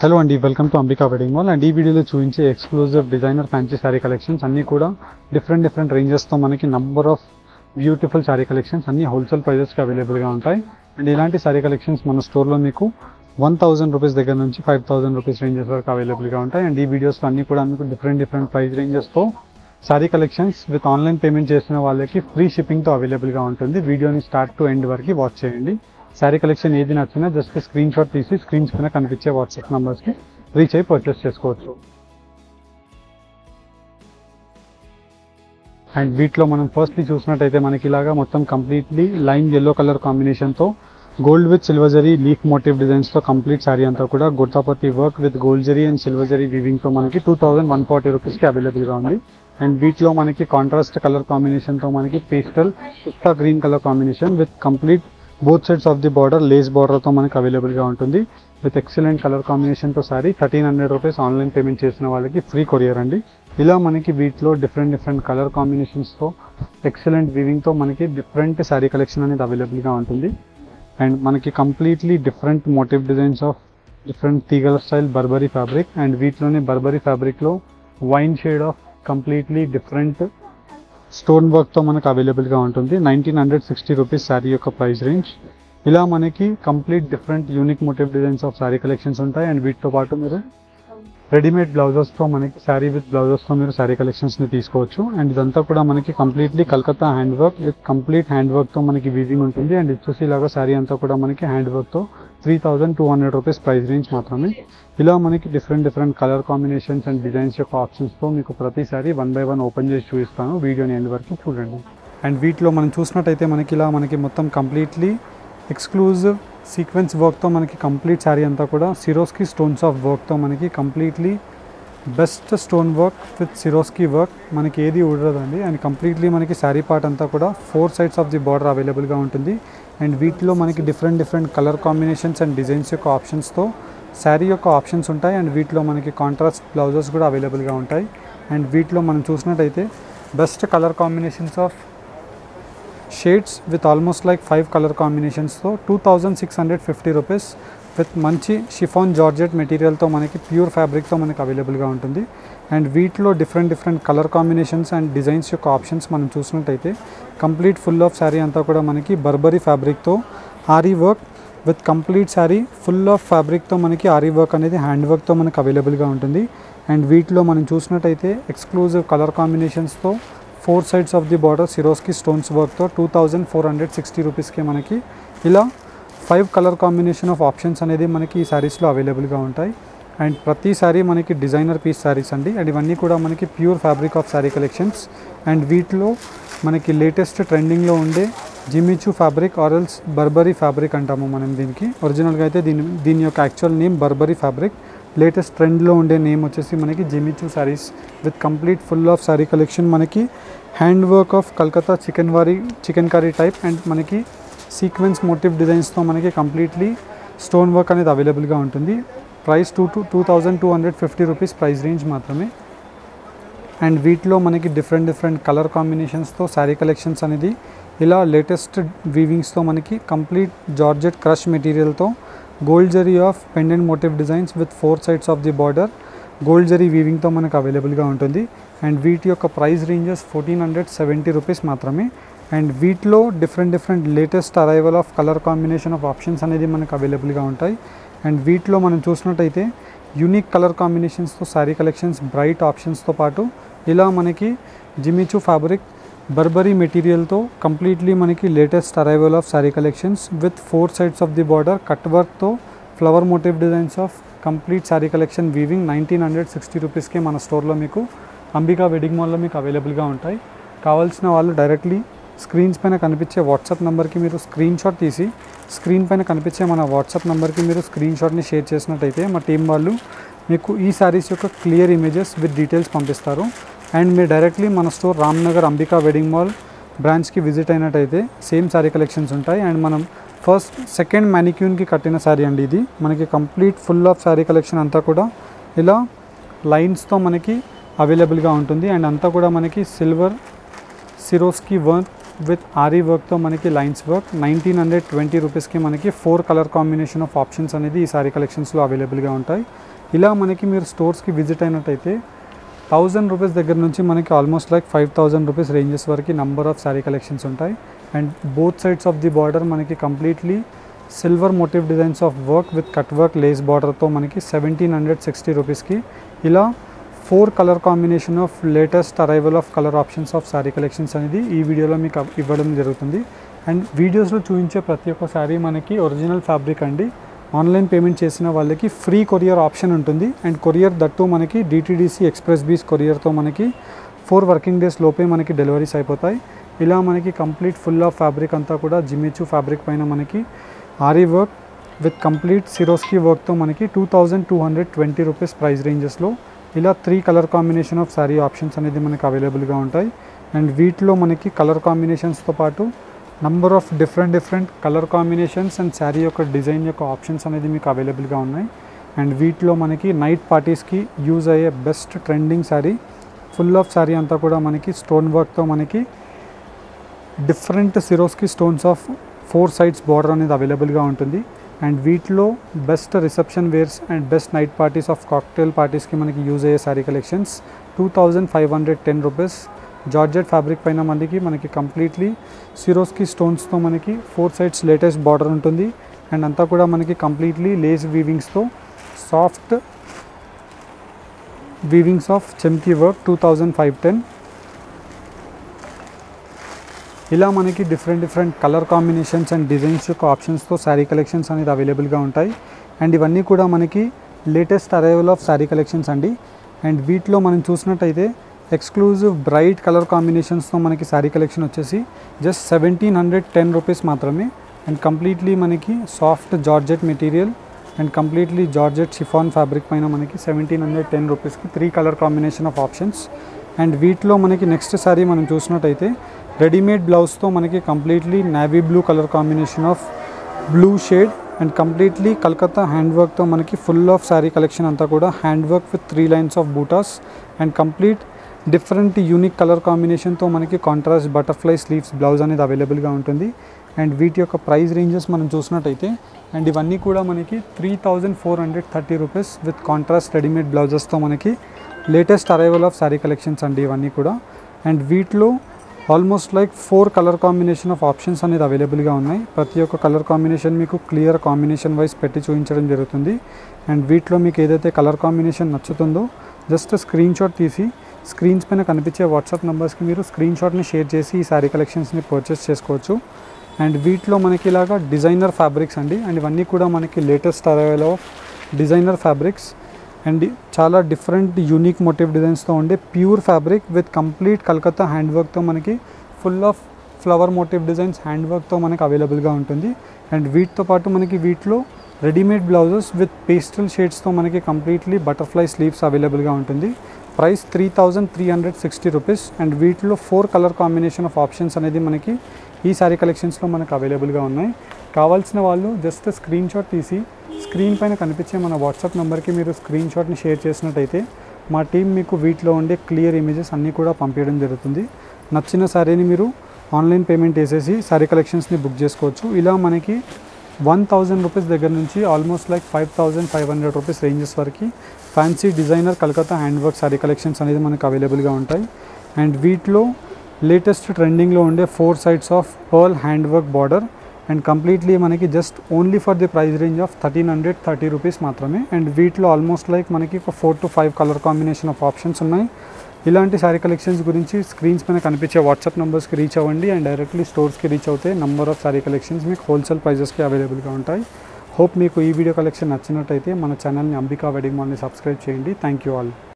Hello అండి, welcome to Ambika wedding mall. And ఈ వీడియోలో చూపించే exclusive designer fancy sari collections అన్నీ కూడా డిఫరెంట్ రేంజెస్తో మనకి number of beautiful sari collections అన్నీ హోల్సేల్ ప్రైజెస్కి అవైలబుల్గా ఉంటాయి. అండ్ ఇలాంటి శారీ కలెక్షన్స్ మన స్టోర్లో మీకు 1000 రూపీస్ దగ్గర నుంచి 5000 రూపీస్ రేంజెస్ వరకు అవైలబుల్గా ఉంటాయి. అండ్ ఈ వీడియోస్లో అన్నీ కూడా మీకు డిఫరెంట్ ప్రైస్ రేంజెస్తో sari collections with online payment చేసిన వాళ్ళకి ఫ్రీ షిప్పింగ్తో అవైలబుల్గా ఉంటుంది. వీడియోని స్టార్ట్ టు ఎండ్ వరకు వాచ్ చేయండి. శారీ కలెక్షన్ ఏది నచ్చినా జస్ట్ స్క్రీన్ షాట్ తీసి స్క్రీన్స్ పైన కనిపించే వాట్సాప్ నెంబర్స్కి రీచ్ అయ్యి పర్చేస్ చేసుకోవచ్చు. అండ్ వీటిలో మనం ఫస్ట్లీ చూసినట్టయితే మనకి ఇలాగా మొత్తం కంప్లీట్లీ లైన్ ఎల్లో కలర్ కాంబినేషన్తో gold with silver zari leaf motif డిజైన్స్తో కంప్లీట్ శారీ అంతా కూడా గుర్తాపతి work with gold zari and silver zari వీవింగ్తో మనకి 2140 రూపీస్కి అవైలబుల్గా ఉంది. అండ్ వీటిలో మనకి కాంట్రాస్ట్ కలర్ కాంబినేషన్తో మనకి pastel pista green colour combination with complete both sides of the border lace బార్డర్తో మనకి అవైలబుల్గా ఉంటుంది. విత్ ఎక్సలెంట్ కలర్ కాంబినేషన్తో శారీ 1300 రూపీస్ ఆన్లైన్ పేమెంట్ చేసిన వాళ్ళకి ఫ్రీ కొరియర్ అండి. ఇలా మనకి వీటిలో డిఫరెంట్ కలర్ కాంబినేషన్స్తో ఎక్సలెంట్ వీవింగ్తో మనకి డిఫరెంట్ శారీ కలెక్షన్ అనేది అవైలబుల్గా ఉంటుంది. అండ్ మనకి completely different motif designs of different తీగల స్టైల్ బర్బరీ ఫ్యాబ్రిక్. అండ్ వీటిలోనే బర్బరీ ఫ్యాబ్రిక్లో wine shade of completely different stone వర్క్తో మనకు అవైలబుల్గా ఉంటుంది. 1960 రూపీస్ శారీ యొక్క ప్రైస్ రేంజ్. ఇలా మనకి complete different unique motive designs of sari collections ఉంటాయి. అండ్ వీటితో పాటు మీరు రెడీమేడ్ బ్లౌజెస్తో మనకి శారీ విత్ బ్లౌజెస్తో మీరు శారీ కలెక్షన్స్ని తీసుకోవచ్చు. అండ్ ఇదంతా కూడా మనకి completely Calcutta hand work with complete hand వర్క్తో మనకి వీవింగ్ ఉంటుంది. అండ్ వచ్చేసి ఇలాగా శారీ అంతా కూడా మనకి హ్యాండ్ వర్క్తో 3200 రూపీస్ ప్రైస్ రేంజ్ మాత్రమే. ఇలా మనకి different colour combinations and designs యొక్క ఆప్షన్స్తో మీకు ప్రతిసారి 1 by 1 ఓపెన్ చేసి చూపిస్తాను. వీడియోని ఎండ్ వరకు చూడండి. అండ్ వీటిలో మనం చూసినట్టయితే మనకి మొత్తం కంప్లీట్లీ ఎక్స్క్లూజివ్ సీక్వెన్స్ వర్క్తో మనకి కంప్లీట్ శారీ అంతా కూడా సిరోస్కి స్టోన్స్ ఆఫ్ వర్క్తో మనకి completely best stone work with Swarovski work మనకి ఏది ఊడదండి. అండ్ కంప్లీట్లీ మనకి శారీ పార్ట్ అంతా కూడా 4 sides ఆఫ్ ది బార్డర్ అవైలబుల్గా ఉంటుంది. అండ్ వీటిలో మనకి different colour combinations and designs యొక్క ఆప్షన్స్తో శారీ యొక్క ఆప్షన్స్ ఉంటాయి. అండ్ వీటిలో మనకి కాంట్రాస్ట్ బ్లౌజెస్ కూడా అవైలబుల్గా ఉంటాయి. అండ్ వీటిలో మనం చూసినట్టయితే best colour combinations of shades with almost like 5 colour కాంబినేషన్స్తో 2650 రూపీస్ విత్ మంచి షిఫాన్ జార్జెట్ మెటీరియల్తో మనకి ప్యూర్ ఫ్యాబ్రిక్తో మనకి అవైలబుల్గా ఉంటుంది. అండ్ వీటిలో different colour combinations and designs యొక్క ఆప్షన్స్ మనం చూసినట్టయితే కంప్లీట్ ఫుల్ ఆఫ్ శారీ అంతా కూడా మనకి బర్బరీ ఫ్యాబ్రిక్తో aari work with complete sari full of ఫ్యాబ్రిక్తో మనకి ఆరీ వర్క్ అనేది హ్యాండ్ వర్క్తో మనకి అవైలబుల్గా ఉంటుంది. అండ్ వీటిలో మనం చూసినట్టయితే ఎక్స్క్లూజివ్ కలర్ కాంబినేషన్స్తో 4 sides of the border Swarovski stones వర్క్తో 2460 రూపీస్కి మనకి ఇలా 5 కలర్ కాంబినేషన్ ఆఫ్ ఆప్షన్స్ అనేది మనకి ఈ శారీస్లో అవైలబుల్గా ఉంటాయి. అండ్ ప్రతి శారీ మనకి డిజైనర్ పీస్ శారీస్ అండి. అండ్ ఇవన్నీ కూడా మనకి pure fabric of sari collections. And వీటిలో మనకి లేటెస్ట్ ట్రెండింగ్లో ఉండే Jimmy Choo fabric or else Burberry fabric అంటాము మనం దీనికి. ఒరిజినల్గా అయితే దీని యొక్క actual name Burberry fabric. Latest ట్రెండ్లో ఉండే నేమ్ వచ్చేసి మనకి Jimmy Choo saris with complete full of sari collection మనకి hand work of Calcutta chikankari type and మనకి సీక్వెన్స్ మోటివ్ డిజైన్స్తో మనకి కంప్లీట్లీ స్టోన్ వర్క్ అనేది అవైలబుల్గా ఉంటుంది. ప్రైస్ 2250 రూపీస్ ప్రైస్ రేంజ్ మాత్రమే. అండ్ వీటిలో మనకి డిఫరెంట్ కలర్ కాంబినేషన్స్తో శారీ కలెక్షన్స్ అనేది ఇలా లేటెస్ట్ వీవింగ్స్తో మనకి కంప్లీట్ జార్జెట్ క్రష్ మెటీరియల్తో gold zari of pendant motif designs with 4 sides of the border gold zari వీవింగ్తో మనకు అవైలబుల్గా ఉంటుంది. అండ్ వీటి యొక్క ప్రైస్ రేంజెస్ 1470 రూపీస్ మాత్రమే. అండ్ వీటిలో different latest arrival of colour combination of options అనేది మనకు అవైలబుల్గా ఉంటాయి. అండ్ వీటిలో మనం చూసినట్టయితే యూనిక్ కలర్ కాంబినేషన్స్తో శారీ కలెక్షన్స్ బ్రైట్ ఆప్షన్స్తో పాటు ఇలా మనకి జిమిచూ ఫ్యాబ్రిక్ బర్బరీ మెటీరియల్తో కంప్లీట్లీ మనకి latest arrival of sari collections with 4 sides of the border cut వర్క్తో flower motif designs of complete sari collection weaving 1960 రూపీస్కి మన స్టోర్లో మీకు అంబికా వెడ్డింగ్ మాల్లో మీకు అవైలబుల్గా ఉంటాయి. కావాల్సిన వాళ్ళు డైరెక్ట్లీ స్క్రీన్స్ పైన కనిపించే వాట్సాప్ నెంబర్కి మీరు స్క్రీన్ షాట్ తీసి స్క్రీన్ పైన కనిపించే మన వాట్సాప్ నెంబర్కి మీరు స్క్రీన్ షాట్ని షేర్ చేసినట్టయితే మా టీం వాళ్ళు మీకు ఈ శారీస్ యొక్క క్లియర్ ఇమేజెస్ విత్ డీటెయిల్స్ పంపిస్తారు. అండ్ మీరు డైరెక్ట్లీ మన store Ramnagar Ambika wedding mall బ్రాంచ్కి విజిట్ అయినట్టయితే సేమ్ శారీ కలెక్షన్స్ ఉంటాయి. అండ్ మనం సెకండ్ మ్యానిక్యూన్కి కట్టిన శారీ అండి ఇది. మనకి complete full of sari collection అంతా కూడా ఇలా లైన్స్తో మనకి అవైలబుల్గా ఉంటుంది. అండ్ అంతా కూడా మనకి silver Swarovski work with ary వర్క్తో మనకి లైన్స్ వర్క్ 1920 రూపీస్కి మనకి 4 కలర్ కాంబినేషన్ ఆఫ్ ఆప్షన్స్ అనేది ఈ సారీ కలెక్షన్స్లో అవైలబుల్గా ఉంటాయి. ఇలా మనకి మీరు స్టోర్స్కి విజిట్ అయినట్టయితే 1000 రూపీస్ దగ్గర నుంచి మనకి ఆల్మోస్ట్ లైక్ 5000 రూపీస్ రేంజెస్ వరకు నంబర్ ఆఫ్ శారీ కలెక్షన్స్ ఉంటాయి. And both sides of the border మనకి completely silver motif designs of work with cut work lace బార్డర్తో మనకి 1760 రూపీస్కి ఇలా 4 colour combination of latest arrival of colour options of sari collections అనేది ఈ వీడియోలో మీకు ఇవ్వడం జరుగుతుంది. అండ్ వీడియోస్లో చూపించే ప్రతి ఒక్క శారీ మనకి ఒరిజినల్ ఫ్యాబ్రిక్ అండి. ఆన్లైన్ పేమెంట్ చేసిన వాళ్ళకి ఫ్రీ కొరియర్ ఆప్షన్ ఉంటుంది. అండ్ కొరియర్ దట్టు మనకి DTDC ఎక్స్ప్రెస్ బీస్ కొరియర్తో మనకి 4 వర్కింగ్ డేస్ లోపే మనకి డెలివరీస్ అయిపోతాయి. ఇలా మనకి కంప్లీట్ ఫుల్ ఆఫ్ ఫ్యాబ్రిక్ అంతా కూడా జిమ్మిచూ ఫ్యాబ్రిక్ పైన మనకి ఆరీ వర్క్ విత్ కంప్లీట్ సిరోస్కీ వర్క్తో మనకి 2220 రూపీస్ ప్రైస్ రేంజెస్లో ఇలా 3 colour combination of sari options అనేది మనకి అవైలబుల్గా ఉంటాయి. అండ్ వీటిలో మనకి కలర్ కాంబినేషన్స్తో పాటు number of different colour combinations and sari యొక్క డిజైన్ యొక్క ఆప్షన్స్ అనేది మీకు అవైలబుల్గా ఉన్నాయి. అండ్ వీటిలో మనకి నైట్ పార్టీస్కి యూజ్ అయ్యే best trending sari full of sari అంతా కూడా మనకి స్టోన్ వర్క్తో మనకి different Swarovski stones of 4 sides border అనేది అవైలబుల్గా ఉంటుంది. అండ్ వీటిలో best reception wears and best night parties of cocktail పార్టీస్కి మనకి యూజ్ అయ్యే sari collections 2510 rupees georgette fabric పైన మనకి కంప్లీట్లీ సిరోస్కి స్టోన్స్తో మనకి 4 సైడ్స్ లేటెస్ట్ బార్డర్ ఉంటుంది. అండ్ అంతా కూడా మనకి కంప్లీట్లీ లేస్ వీవింగ్స్తో soft weavings of chamki work 2510. ఇలా మనకి different colour combinations and designs యొక్క ఆప్షన్స్తో శారీ కలెక్షన్స్ అనేది అవైలబుల్గా ఉంటాయి. అండ్ ఇవన్నీ కూడా మనకి latest arrival of sari collections అండి. అండ్ వీటిలో మనం చూసినట్టయితే ఎక్స్క్లూజివ్ బ్రైట్ కలర్ కాంబినేషన్స్తో మనకి శారీ కలెక్షన్ వచ్చేసి జస్ట్ 1710 రూపీస్ మాత్రమే. అండ్ కంప్లీట్లీ మనకి soft georgette material and completely georgette chiffon fabric పైన మనకి 1710 రూపీస్కి 3 colour combination of options. And వీటిలో మనకి నెక్స్ట్ శారీ మనం చూసినట్టయితే రెడీమేడ్ బ్లౌజ్తో మనకి completely navy blue colour combination of blue shade and completely Calcutta hand వర్క్తో మనకి ఫుల్ ఆఫ్ శారీ కలెక్షన్ అంతా కూడా hand work with 3 lines of buttas and complete different unique colour కాంబినేషన్తో మనకి కాంట్రాస్ట్ బటర్ఫ్లై స్లీవ్స్ బ్లౌజ్ అనేది అవైలబుల్గా ఉంటుంది. అండ్ వీటి యొక్క ప్రైస్ రేంజెస్ మనం చూసినట్టయితే అండ్ ఇవన్నీ కూడా మనకి 3430 రూపీస్ విత్ కాంట్రాస్ట్ రెడీమేడ్ బ్లౌజెస్తో మనకి latest arrival of sari collections అండి ఇవన్నీ కూడా. అండ్ వీటిలో almost like 4 colour combination of options అనేది అవైలబుల్గా ఉన్నాయి. ప్రతి ఒక్క కలర్ కాంబినేషన్ మీకు క్లియర్ కాంబినేషన్ వైజ్ పెట్టి చూపించడం జరుగుతుంది. అండ్ వీటిలో మీకు ఏదైతే కలర్ కాంబినేషన్ నచ్చుతుందో జస్ట్ స్క్రీన్ షాట్ తీసి స్క్రీన్స్ పైన కనిపించే వాట్సాప్ నెంబర్స్కి మీరు స్క్రీన్ షాట్ని షేర్ చేసి ఈ శారీ కలెక్షన్స్ని పర్చేస్ చేసుకోవచ్చు. అండ్ వీటిలో మనకి ఇలాగా డిజైనర్ ఫ్యాబ్రిక్స్ అండి. అండ్ ఇవన్నీ కూడా మనకి latest arrival of designer fabrics and చాలా డిఫరెంట్ యూనిక్ మోటివ్ డిజైన్స్తో ఉండే pure fabric with complete Calcutta hand వర్క్తో మనకి full of flower motif designs hand వర్క్తో మనకి అవైలబుల్గా ఉంటుంది. అండ్ వీటితో పాటు మనకి వీటిలో రెడీమేడ్ బ్లౌజెస్ విత్ పేస్టల్ షేడ్స్తో మనకి కంప్లీట్లీ బటర్ఫ్లై స్లీవ్స్ అవైలబుల్గా ఉంటుంది. Price 3360 rupees. అండ్ వీటిలో 4 కలర్ కాంబినేషన్ ఆఫ్ ఆప్షన్స్ అనేది మనకి ఈ శారీ కలెక్షన్స్లో మనకు అవైలబుల్గా ఉన్నాయి. కావాల్సిన వాళ్ళు జస్ట్ స్క్రీన్ షాట్ తీసి స్క్రీన్ పైన కనిపించే మన వాట్సాప్ నెంబర్కి మీరు స్క్రీన్ షాట్ని షేర్ చేసినట్టయితే మా టీం మీకు వీటిలో ఉండే క్లియర్ ఇమేజెస్ అన్నీ కూడా పంపించడం జరుగుతుంది. నచ్చిన శారీని మీరు ఆన్లైన్ పేమెంట్ వేసేసి శారీ కలెక్షన్స్ని బుక్ చేసుకోవచ్చు. ఇలా మనకి 1000 రూపీస్ దగ్గర నుంచి ఆల్మోస్ట్ లైక్ 5500 రూపీస్ రేంజెస్ వరకు fancy designer Calcutta hand work sari collections అనేది మనకు అవైలబుల్గా ఉంటాయి. అండ్ వీటిలో లేటెస్ట్ ట్రెండింగ్లో ఉండే 4 sides of pearl hand work border and completely మనకి just only for the price range of 1330 rupees మాత్రమే. అండ్ వీటిలో ఆల్మోస్ట్ లైక్ మనకి ఒక 4 to 5 colour combination of options ఉన్నాయి. ఇలాంటి శారీ కలెక్షన్స్ గురించి స్క్రీన్స్ పైన కనిపించే వాట్సాప్ నెంబర్స్కి రీచ్ అవ్వండి. అండ్ డైరెక్ట్లీ స్టోర్స్కి రీచ్ అవుతే నంబర్ ఆఫ్ శారీ కలెక్షన్స్ మీకు హోల్సేల్ ప్రైజెస్కి అవైలబుల్గా ఉంటాయి. హోప్ మీకు ఈ వీడియో కలెక్షన్ నచ్చినట్టయితే మన ఛానల్ని అంబికా వెడ్డింగ్ మాల్ని సబ్స్క్రైబ్ చేయండి. Thank you all.